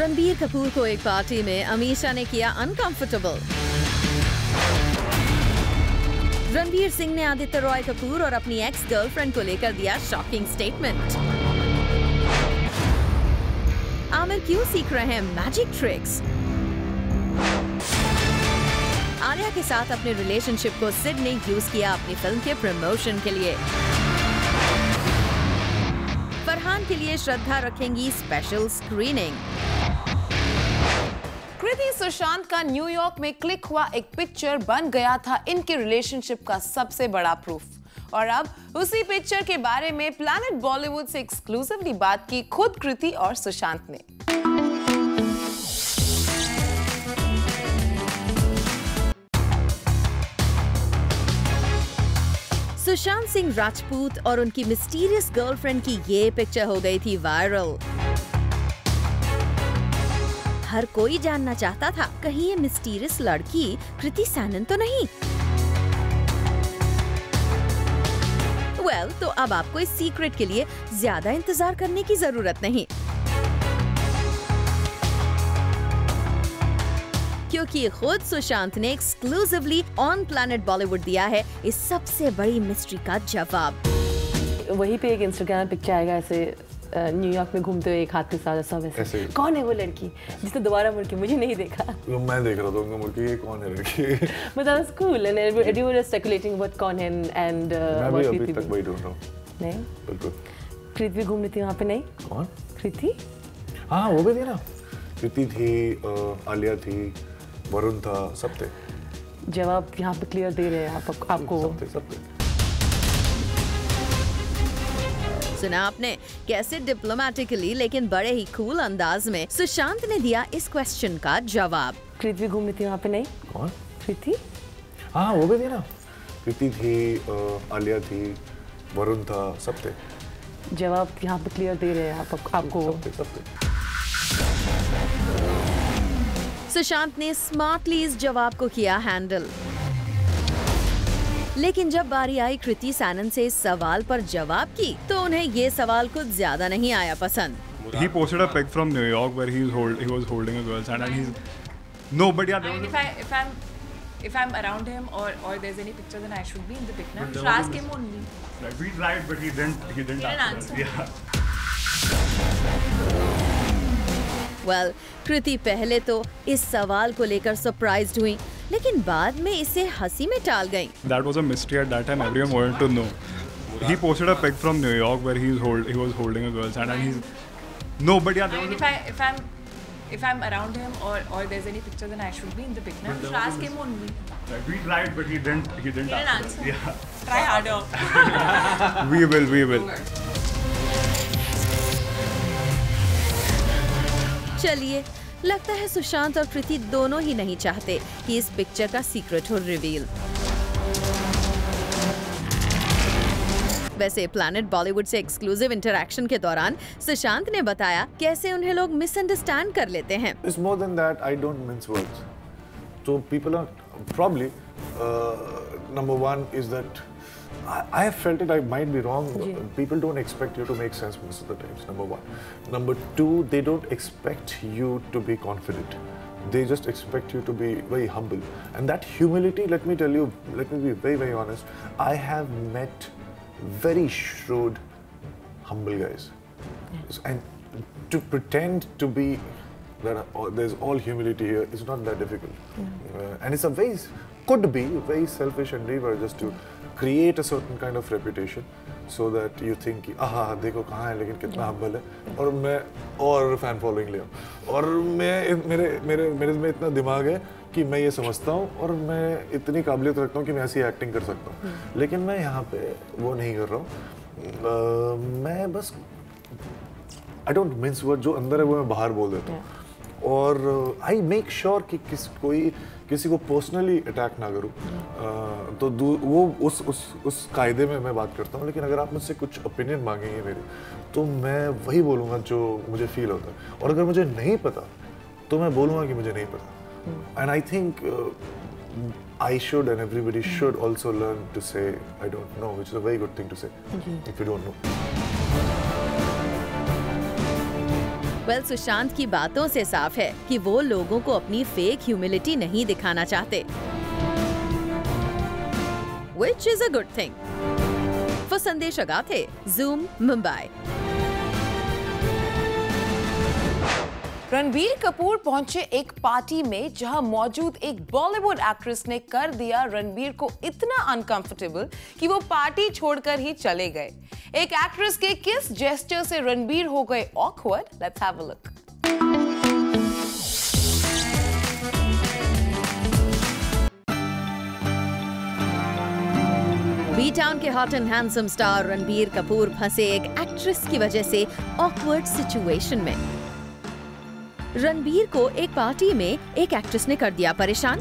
रणबीर कपूर को एक पार्टी में अमीषा ने किया अनकंफर्टेबल। रणबीर सिंह ने आदित्य रॉय कपूर और अपनी एक्स गर्लफ्रेंड को लेकर दिया शॉकिंग स्टेटमेंट। आमिर क्यों सीख रहे हैं मैजिक ट्रिक्स? आलिया के साथ अपने रिलेशनशिप को सिड ने यूज किया अपनी फिल्म के प्रमोशन के लिए। फरहान के लिए श्रद्धा रखेंगी स्पेशल स्क्रीनिंग। कृति सुशांत का न्यूयॉर्क में क्लिक हुआ एक पिक्चर बन गया था इनके रिलेशनशिप का सबसे बड़ा प्रूफ। और अब उसी पिक्चर के बारे में प्लैनेट बॉलीवुड से एक्सक्लूसिवली बात की खुद कृति और सुशांत ने। सुशांत सिंह राजपूत और उनकी मिस्टीरियस गर्लफ्रेंड की ये पिक्चर हो गई थी वायरल। हर कोई जानना चाहता था कहीं ये मिस्टीरियस लड़की कृति सैनन तो नहीं। तो अब आपको इस सीक्रेट के लिए ज्यादा इंतजार करने की जरूरत नहीं, क्योंकि खुद सुशांत ने एक्सक्लूसिवली ऑन प्लैनेट बॉलीवुड दिया है इस सबसे बड़ी मिस्ट्री का जवाब। वहीं पे एक इंस्टाग्राम पिक्चर आएगा ऐसे न्यूयॉर्क में घूमते हुए एक हाथ के साथ ऐसा वैसे। कौन है वो लड़की जिसने दोबारा मुड़ के मुझे नहीं देखा? मैं देख रहा था मुड़ के, ये कौन है लड़की? But that was cool and everyone was speculating what कौन है and मैं भी अभी तक वही ढूंढ रहा हूँ। नहीं बिल्कुल। कृति भी घूम रही थी वहाँ पे? नहीं। कौन? कृति? हाँ वो भी थी ना। कृति थी, आलिया थी, वरुण था, सब थे। जवाब यहाँ पे क्लियर दे रहे हैं आपको। सब थे। सुना आपने कैसे डिप्लोमेटिकली लेकिन बड़े ही कूल अंदाज में सुशांत ने दिया इस क्वेश्चन का जवाब। कृति भी घूम रही थी वहाँ पे? नहीं। कौन? कृति? हाँ वो भी थी ना। कृति थी, आलिया थी, वरुण था, सब थे। जवाब यहाँ पे क्लियर दे रहे हैं आपको। सब थे। सुशांत ने स्मार्टली इस जवाब को किया हैंडल, लेकिन जब बारी आई कृति सैनन से इस सवाल पर जवाब की तो उन्हें ये सवाल कुछ ज्यादा नहीं आया पसंद। He posted a pic from New York where he was holding a girl's hand and he's no, but yeah. I mean, if I'm around him or there's any picture, then I should be in the pic. Now, should ask him only. Like, we tried, but he didn't answer. Yeah. Well, कृति पहले तो इस सवाल को लेकर surprised हुई, लेकिन बाद में इसे हंसी में टाल गईं। That was a mystery at that time. Everyone wanted to know. He posted a pic from New York where he was holding a girl's hand and he's no, but yeah. I mean, if I'm around him or there's any picture, then I should be in the pic. Now, should ask him only. Like, we tried, but he didn't answer. Yeah. Try harder. We will. चलिए, लगता है सुशांत और कृति दोनों ही नहीं चाहते कि इस picture का सीक्रेट हो रिवील। वैसे प्लैनेट बॉलीवुड से एक्सक्लूसिव इंटरैक्शन के दौरान सुशांत ने बताया कैसे उन्हें लोग मिसअंडरस्टैंड कर लेते हैं। It's more than that. I don't mince words. So people are probably number one is that I have felt it. I might be wrong. People don't expect you to make sense most of the times. Number one. Number two, they don't expect you to be confident. They just expect you to be very humble. And that humility, let me tell you, let me be very, very honest. I have met very shrewd, humble guys. And to pretend to be that there's all humility here is not that difficult. And it's a very, could be very selfish endeavor just to create a certain kind of reputation so that you think आहा देखो कहाँ है लेकिन कितना humble है और मैं और fan following ले आऊँ और मैं मेरे में इतना दिमाग है कि मैं ये समझता हूँ और मैं इतनी काबिलियत रखता हूँ कि मैं ऐसी एक्टिंग कर सकता हूँ, लेकिन मैं यहाँ पे वो नहीं कर रहा हूँ। मैं बस I don't mince word, जो अंदर है वो मैं बाहर बोल देता हूँ और I make sure कि किसी को पर्सनली अटैक ना करूँ। तो वो उस कायदे में मैं बात करता हूँ, लेकिन अगर आप मुझसे कुछ ओपिनियन मांगेंगे मेरी तो मैं वही बोलूँगा जो मुझे फील होता है और अगर मुझे नहीं पता तो मैं बोलूँगा कि मुझे नहीं पता। And I think I should and everybody should also learn to say I don't know, which is a very good thing to say if you don't know. Well, Sushant की बातों से साफ है कि वो लोगों को अपनी फेक ह्यूमिलिटी नहीं दिखाना चाहते, which is a good thing. For संदेश अगाथे, Zoom, मुंबई। रणबीर कपूर पहुंचे एक पार्टी में जहां मौजूद एक बॉलीवुड एक्ट्रेस ने कर दिया रणबीर को इतना अनकंफर्टेबल कि वो पार्टी छोड़कर ही चले गए। एक एक्ट्रेस के किस जेस्चर से रणबीर हो गए awkward? Let's have a look. B town के hot and handsome star Ranbir Kapoor फंसे एक एक्ट्रेस की वजह से ऑकवर्ड सिचुएशन में। रणबीर को एक पार्टी में एक एक्ट्रेस ने कर दिया परेशान।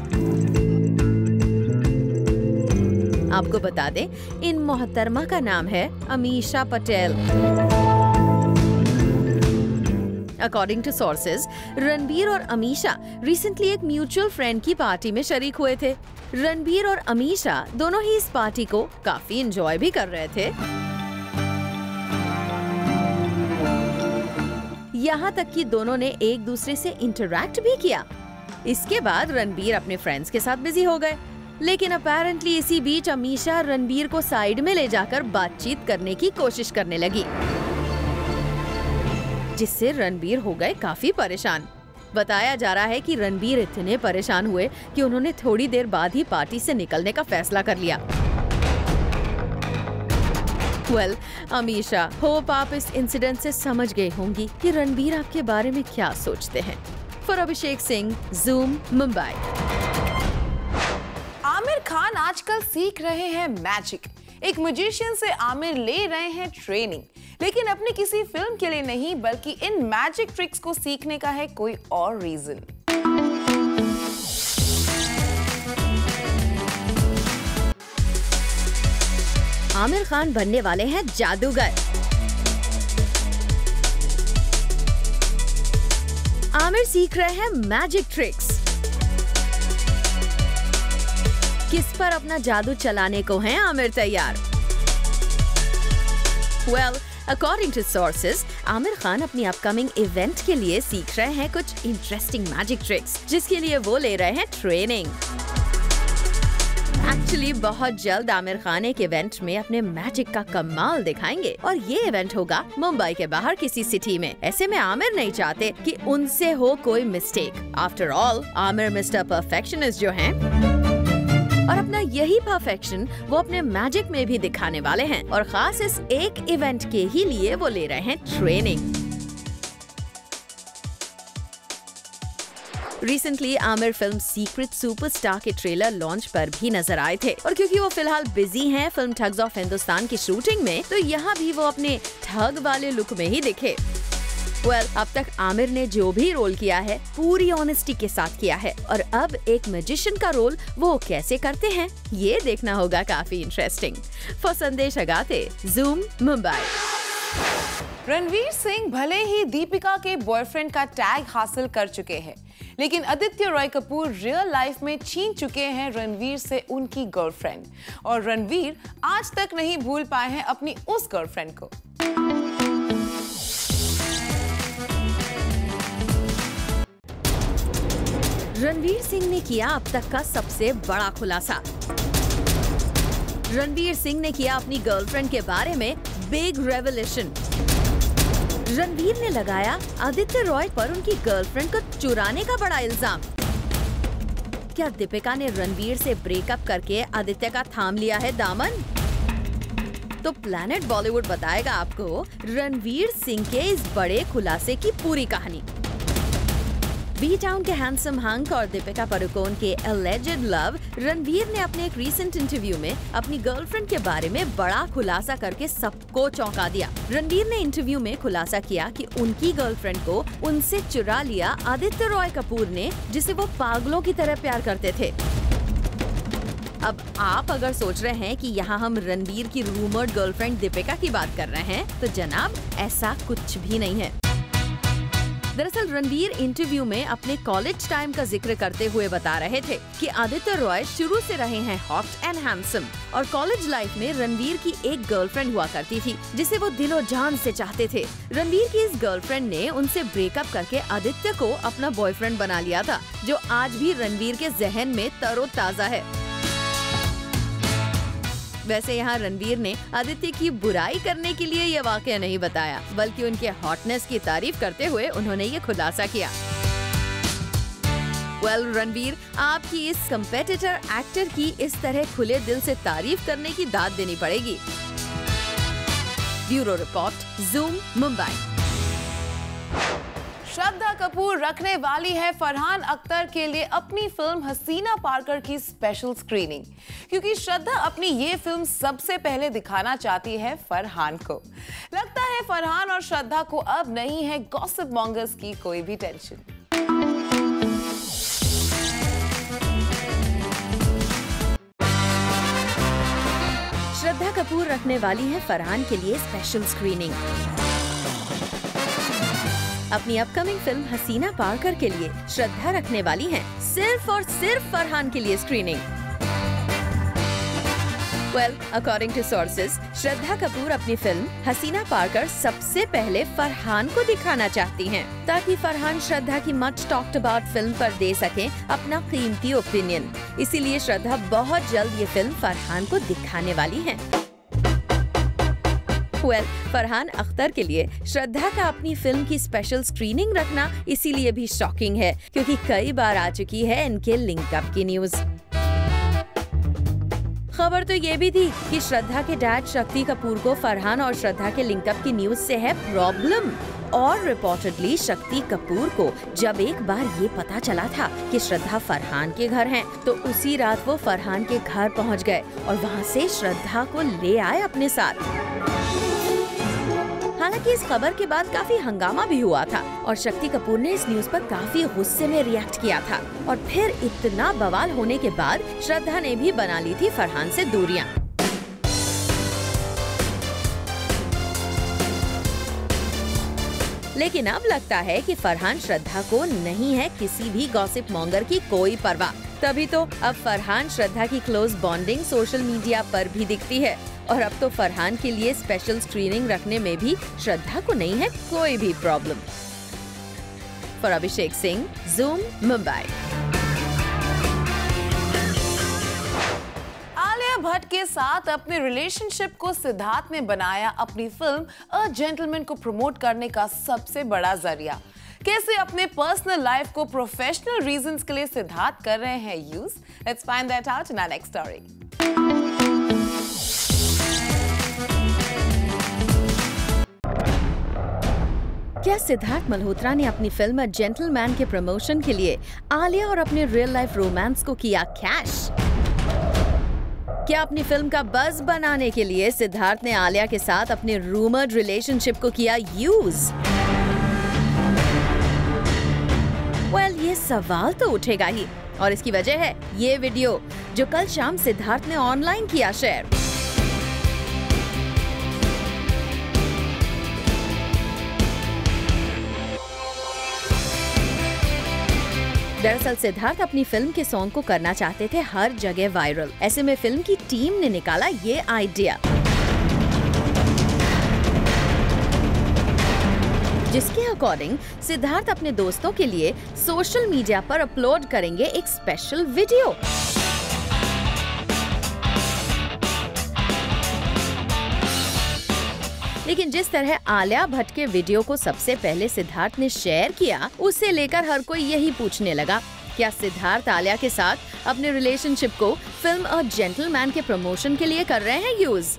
आपको बता दें, इन मोहतरमा का नाम है Amisha Patel. According to sources, Ranbir और अमीशा रिसेंटली एक म्यूचुअल फ्रेंड की पार्टी में शरीक हुए थे। रणबीर और अमीशा दोनों ही इस पार्टी को काफी एंजॉय भी कर रहे थे। यहाँ तक कि दोनों ने एक दूसरे से इंटरैक्ट भी किया। इसके बाद रणबीर अपने फ्रेंड्स के साथ बिजी हो गए, लेकिन अपेरेंटली इसी बीच अमीशा रणबीर को साइड में ले जाकर बातचीत करने की कोशिश करने लगी, जिससे रणबीर हो गए काफी परेशान। बताया जा रहा है कि रणबीर इतने परेशान हुए कि उन्होंने थोड़ी देर बाद ही पार्टी से निकलने का फैसला कर लिया। वेल, अमीशा, होप आप इस इंसिडेंट से समझ गए होंगी कि रणबीर आपके बारे में क्या सोचते हैं। For Abhishek Singh, Zoom, Mumbai. आमिर खान आजकल सीख रहे हैं मैजिक। एक म्यूजिशियन से आमिर ले रहे हैं ट्रेनिंग, लेकिन अपनी किसी फिल्म के लिए नहीं, बल्कि इन मैजिक ट्रिक्स को सीखने का है कोई और रीजन। आमिर खान बनने वाले हैं जादूगर। आमिर सीख रहे हैं मैजिक ट्रिक्स। किस पर अपना जादू चलाने को हैं आमिर तैयार? Well, according to sources, Aamir Khan अपनी अपकमिंग इवेंट के लिए सीख रहे हैं कुछ इंटरेस्टिंग मैजिक ट्रिक्स, जिसके लिए वो ले रहे हैं ट्रेनिंग। एक्चुअली बहुत जल्द आमिर खान एक इवेंट में अपने मैजिक का कमाल दिखाएंगे, और ये इवेंट होगा मुंबई के बाहर किसी सिटी में। ऐसे में आमिर नहीं चाहते कि उनसे हो कोई mistake. After all, Aamir mister perfectionist जो हैं, और अपना यही परफेक्शन वो अपने मैजिक में भी दिखाने वाले हैं, और खास इस एक इवेंट के ही लिए वो ले रहे हैं training. Recently Aamir film secret superstar के ट्रेलर लॉन्च पर भी नजर आए थे, और क्योंकि वो फिलहाल बिजी हैं फिल्म ठग्स ऑफ हिंदुस्तान की शूटिंग में, तो यहाँ भी वो अपने ठग वाले लुक में ही दिखे। वेल, अब तक आमिर ने जो भी रोल किया है पूरी ऑनेस्टी के साथ किया है, और अब एक मैजिशियन का रोल वो कैसे करते हैं ये देखना होगा काफी इंटरेस्टिंग। फॉर संदेश अगाथे, Zoom, मुंबई। रणवीर सिंह भले ही दीपिका के बॉयफ्रेंड का टैग हासिल कर चुके हैं, लेकिन आदित्य रॉय कपूर रियल लाइफ में छीन चुके हैं रणवीर से उनकी गर्लफ्रेंड, और रणवीर आज तक नहीं भूल पाए हैं अपनी उस गर्लफ्रेंड को। रणवीर सिंह ने किया अब तक का सबसे बड़ा खुलासा। रणवीर सिंह ने किया अपनी गर्लफ्रेंड के बारे में बिग रेवलेशन। रणवीर ने लगाया आदित्य रॉय पर उनकी गर्लफ्रेंड को चुराने का बड़ा इल्जाम। क्या दीपिका ने रणवीर से ब्रेकअप करके आदित्य का थाम लिया है दामन? तो प्लैनेट बॉलीवुड बताएगा आपको रणवीर सिंह के इस बड़े खुलासे की पूरी कहानी। बी टाउन के हैंडसम हंक और दीपिका पादुकोण के एलिजेड लव, रणवीर ने अपने एक रीसेंट इंटरव्यू में अपनी गर्लफ्रेंड के बारे में बड़ा खुलासा करके सबको चौंका दिया। रणवीर ने इंटरव्यू में खुलासा किया कि उनकी गर्लफ्रेंड को उनसे चुरा लिया आदित्य रॉय कपूर ने, जिसे वो पागलों की तरह प्यार करते थे। अब आप अगर सोच रहे हैं कि यहाँ हम रणवीर की रूमर्ड गर्लफ्रेंड दीपिका की बात कर रहे हैं, तो जनाब ऐसा कुछ भी नहीं है। दरअसल रणवीर इंटरव्यू में अपने कॉलेज टाइम का जिक्र करते हुए बता रहे थे कि आदित्य रॉय शुरू से रहे हैं हॉट एंड हैंडसम और कॉलेज लाइफ में रणवीर की एक गर्लफ्रेंड हुआ करती थी जिसे वो दिलो जान से चाहते थे। रणवीर की इस गर्लफ्रेंड ने उनसे ब्रेकअप करके आदित्य को अपना बॉयफ्रेंड बना लिया था, जो आज भी रणवीर के जहन में तरोताजा है। वैसे यहाँ रणवीर ने आदित्य की बुराई करने के लिए ये वाकया नहीं बताया, बल्कि उनके हॉटनेस की तारीफ करते हुए उन्होंने ये खुलासा किया। रणवीर, आपकी इस कंपेटिटर एक्टर की इस तरह खुले दिल से तारीफ करने की दाद देनी पड़ेगी। Bureau report, Zoom, Mumbai. Shraddha Kapoor रखने वाली है फरहान अख्तर के लिए अपनी फिल्म हसीना पारकर की स्पेशल स्क्रीनिंग, क्योंकि श्रद्धा अपनी ये फिल्म सबसे पहले दिखाना चाहती है फरहान को। लगता है फरहान और श्रद्धा को अब नहीं है गॉसिप मॉन्गर्स की कोई भी टेंशन। श्रद्धा कपूर रखने वाली है फरहान के लिए स्पेशल स्क्रीनिंग। अपनी अपकमिंग फिल्म हसीना पारकर के लिए श्रद्धा रखने वाली हैं सिर्फ और सिर्फ फरहान के लिए screening. According to sources, Shraddha Kapoor अपनी फिल्म हसीना पारकर सबसे पहले फरहान को दिखाना चाहती हैं, ताकि फरहान श्रद्धा की मच टॉक्ड अबाउट फिल्म पर दे सकें अपना कीमती ओपिनियन। इसीलिए श्रद्धा बहुत जल्द ये फिल्म फरहान को दिखाने वाली हैं। फरहान अख्तर के लिए श्रद्धा का अपनी फिल्म की स्पेशल स्क्रीनिंग रखना इसीलिए भी शॉकिंग है, क्योंकि कई बार आ चुकी है इनके लिंकअप की न्यूज। खबर तो ये भी थी कि श्रद्धा के डैड शक्ति कपूर को फरहान और श्रद्धा के लिंकअप की न्यूज से है प्रॉब्लम। और रिपोर्टेडली शक्ति कपूर को जब एक बार ये पता चला था कि श्रद्धा फरहान के घर हैं, तो उसी रात वो फरहान के घर पहुंच गए और वहां से श्रद्धा को ले आए अपने साथ। हालांकि इस खबर के बाद काफी हंगामा भी हुआ था और शक्ति कपूर ने इस न्यूज पर काफी गुस्से में रिएक्ट किया था, और फिर इतना बवाल होने के बाद श्रद्धा ने भी बना ली थी फरहान से दूरियां। लेकिन अब लगता है कि फरहान श्रद्धा को नहीं है किसी भी गॉसिप मॉन्गर की कोई परवाह। तभी तो अब फरहान श्रद्धा की क्लोज बॉन्डिंग सोशल मीडिया पर भी दिखती है, और अब तो फरहान के लिए स्पेशल स्क्रीनिंग रखने में भी श्रद्धा को नहीं है कोई भी problem. For Abhishek Singh, Zoom, Mumbai. Alia Bhatt के साथ अपने रिलेशनशिप को सिद्धार्थ ने बनाया अपनी फिल्म अ जेंटलमैन को प्रमोट करने का सबसे बड़ा जरिया। कैसे अपने पर्सनल लाइफ को प्रोफेशनल रीजंस के लिए सिद्धार्थ कर रहे हैं use? Let's find that out in our next story. क्या सिद्धार्थ मल्होत्रा ने अपनी फिल्म जेंटलमैन के प्रमोशन के लिए आलिया और अपने रियल लाइफ रोमांस को किया कैश? क्या अपनी फिल्म का बज़ बनाने के लिए सिद्धार्थ ने आलिया के साथ अपने रूमर्ड रिलेशनशिप को किया यूज? ये सवाल तो उठेगा ही, और इसकी वजह है ये वीडियो जो कल शाम सिद्धार्थ ने ऑनलाइन किया शेयर। दरअसल सिद्धार्थ अपनी फिल्म के सॉन्ग को करना चाहते थे हर जगह वायरल। ऐसे में फिल्म की टीम ने निकाला ये आइडिया, जिसके अकॉर्डिंग सिद्धार्थ अपने दोस्तों के लिए सोशल मीडिया पर अपलोड करेंगे एक स्पेशल वीडियो। लेकिन जिस तरह आलिया भट्ट के वीडियो को सबसे पहले सिद्धार्थ ने शेयर किया, उसे लेकर हर कोई यही पूछने लगा, क्या सिद्धार्थ आलिया के साथ अपने रिलेशनशिप को फिल्म अ जेंटलमैन के प्रमोशन के लिए कर रहे हैं यूज?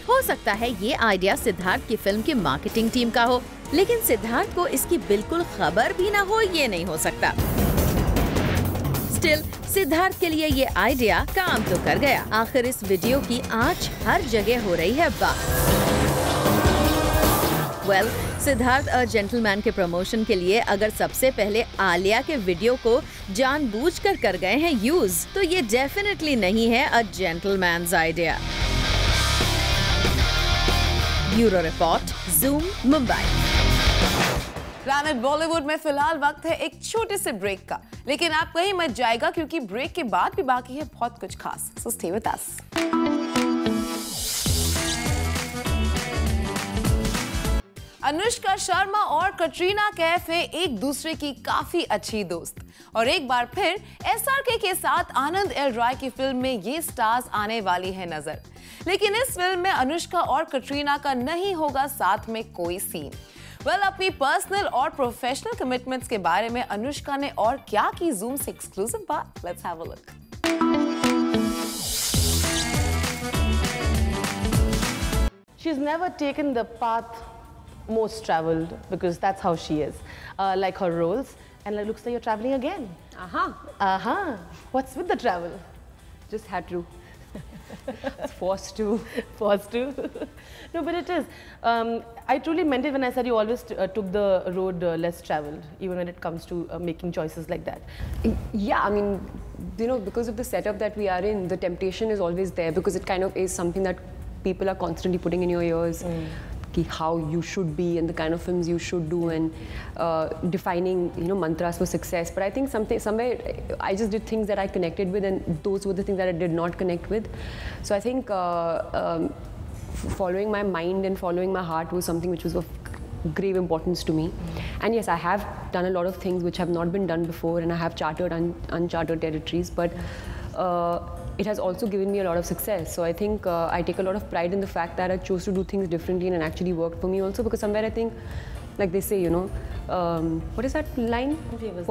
हो सकता है ये आइडिया सिद्धार्थ की फिल्म की मार्केटिंग टीम का हो, लेकिन सिद्धार्थ को इसकी बिल्कुल खबर भी ना हो ये नहीं हो सकता। स्टिल सिद्धार्थ के लिए ये आइडिया काम तो कर गया। आखिर इस वीडियो की आज हर जगह हो रही है बात। सिद्धार्थ अ जेंटलमैन के प्रमोशन के लिए अगर सबसे पहले आलिया के वीडियो को जानबूझकर कर गए हैं यूज, तो ये डेफिनेटली नहीं है a gentleman's idea. Bureau report, Zoom, Mumbai. Planet Bollywood में फिलहाल वक्त है एक छोटे से ब्रेक का, लेकिन आप कहीं मत जाएगा क्योंकि ब्रेक के बाद भी बाकी है बहुत कुछ खास। So stay with us. Anushka Sharma और कटरीना कैफ है एक दूसरे की काफी अच्छी दोस्त, और एक बार फिर एसआरके के साथ आनंद एल राय की फिल्म में ये स्टार्स आने वाली है नजर। लेकिन इस फिल्म में अनुष्का और कटरीना का नहीं होगा साथ में कोई सीन। अपनी पर्सनल और प्रोफेशनल कमिटमेंट्स के बारे में अनुष्का ने और क्या की जूम से एक्सक्लूसिव बात, let's have a look. She's never taken the path most traveled because that's how she is, like her roles, and it looks like you're traveling again. What's with the travel? Just had to. Forced to. Forced to. No, but it is. I truly meant it when I said you always took the road less traveled, even when it comes to making choices like that. Yeah, I mean, you know, because of the setup that we are in, the temptation is always there because it kind of is something that people are constantly putting in your ears. How you should be and the kind of films you should do, and defining, you know, mantras for success. But I think somewhere I just did things that I connected with, and those were the things that I did not connect with. So I think following my mind and following my heart was something which was of grave importance to me. And yes, I have done a lot of things which have not been done before, and I have charted uncharted territories, but it has also given me a lot of success. So I think I take a lot of pride in the fact that I chose to do things differently, and it actually worked for me also, because somewhere I think, like they say, you know, what is that line?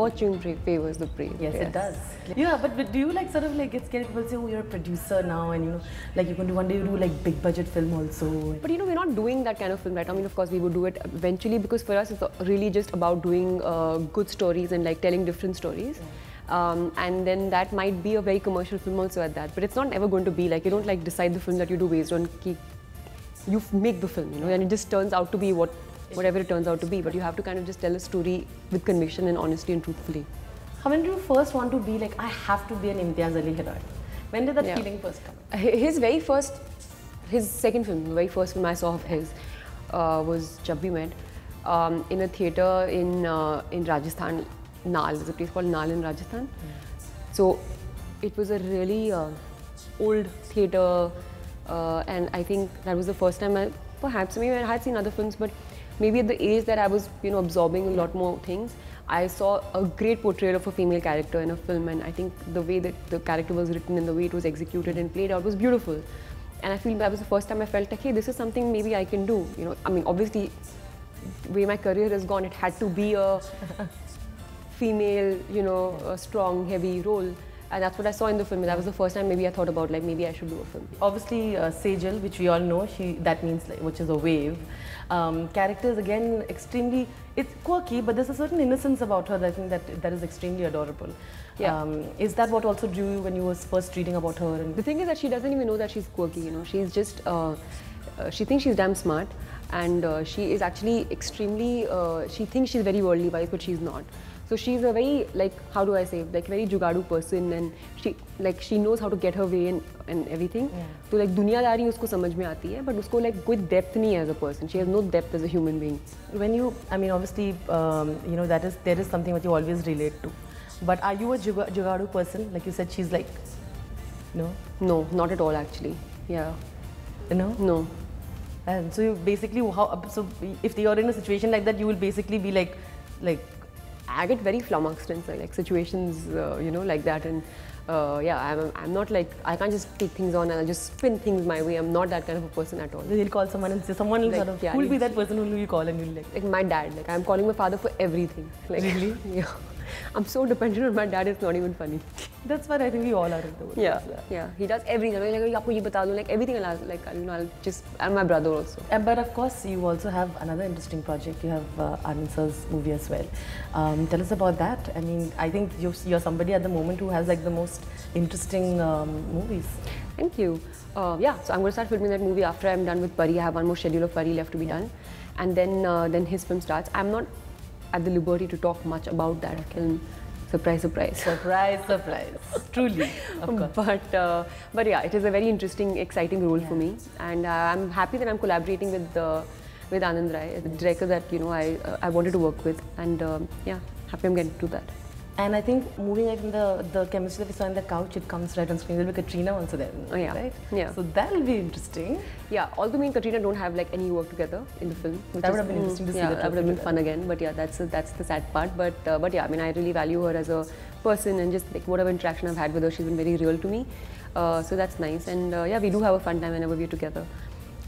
Fortune favors the brave. Yes, it does. Yeah, but do you like sort of like get scared people say, oh, you're a producer now, and you know, like you can do one day you do like big budget film also. But you know, we're not doing that kind of film right now. I mean, of course we would do it eventually, because for us it's really just about doing good stories and like telling different stories. And then that might be a very commercial film also at that, but it's not ever going to be like, you don't like decide the film that you do based on you make the film, you know, and it just turns out to be whatever it turns out to be, but you have to kind of just tell a story with conviction and honesty and truthfully. How when did you first want to be like, I have to be an Imtiaz Ali heroine? When did that feeling first come? His second film, the very first film I saw of his was Jab We Met, in a theatre in Rajasthan. Nal, there's a place called Nal in Rajasthan. So it was a really old theatre, and I think that was the first time perhaps maybe I had seen other films, but maybe at the age that I was, you know, absorbing a lot more things, I saw a great portrayal of a female character in a film, and I think the way that the character was written and the way it was executed and played out was beautiful. And I feel that was the first time I felt like, hey, this is something maybe I can do. You know, I mean, obviously, the way my career has gone, it had to be a female, you know, a strong, heavy role, and that's what I saw in the film. That was the first time maybe I thought about like maybe I should do a film. Obviously, Sejal, which we all know, that means like, which is a wave. Character is again extremely, it's quirky, but there's a certain innocence about her that I think that is extremely adorable. Yeah. Is that what also drew you when you was first reading about her? And the thing is that she doesn't even know that she's quirky. You know, she's just she thinks she's damn smart, and she is actually extremely. She thinks she's very worldly wise, but she's not. So she's a very, like, how do I say, like very jugadu person, and she knows how to get her way and everything. So like दुनियादारी उसको समझ में आती है, but उसको like कोई depth नहीं है as a person. She has no depth as a human being. When you, I mean, obviously, you know, there is something that you always relate to. But are you a jugadu person? Like you said, she's like, no? No, not at all actually. Yeah. No? No. And so you basically, so if you're in a situation like that, you will basically be like. I get very flummoxed in like situations, you know, like that, and yeah, I'm not like, I can't just take things on and I'll just spin things my way. I'm not that kind of a person at all. You'll call someone and say, someone will sort of, who will be that person who you call and you'll like my dad, like I'm calling my father for everything. Like, really? Yeah. I'm so dependent on my dad, it's not even funny. That's what I think we all are in the world. Yeah. He does everything. Like, आपको ये बता दूँ, like everything. Like, you know, I'll just, and my brother also. But of course, you also have another interesting project. You have Anand sir's movie as well. Tell us about that. I mean, I think you're somebody at the moment who has like the most interesting movies. Thank you. Yeah, so I'm going to start filming that movie after I'm done with Pari. I have one more schedule of Pari left to be done, and then his film starts. I'm not at the liberty to talk much about that film. Surprise, surprise. Surprise, surprise. Truly, of course. But yeah, it is a very interesting, exciting role for me, and I'm happy that I'm collaborating with with Anand Rai, the director that I wanted to work with, and yeah, happy I'm getting to do that. And I think moving away from the chemistry that we saw on the couch, it comes right on screen. There'll be Katrina also there, Oh, yeah. right? Yeah. So that'll be interesting. Yeah, although me and Katrina don't have like any work together in the film. That would have been interesting to see. Yeah, the that would have been fun again. But yeah, that's the sad part. But yeah, I mean, I really value her as a person, and just like whatever interaction I've had with her, she's been very real to me. So that's nice. And yeah, we do have a fun time whenever we're together.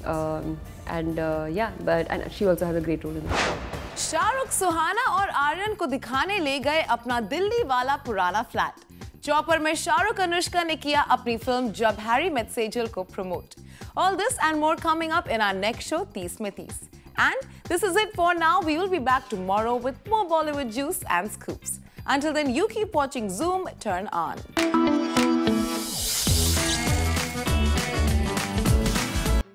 Yeah, and she also has a great role in the show. Shahrukh सुहाना और आर्यन को दिखाने ले गए अपना दिल्ली वाला पुराना flat. Chopper में शाहरुख अनुष्का ने किया अपनी फिल्म जब हैरी मेट सेजल को promote. All this and more coming up in our next show, 30 में 30. And this is it for now. We will be back tomorrow with more Bollywood juice and scoops. Until then, you keep watching Zoom, turn on.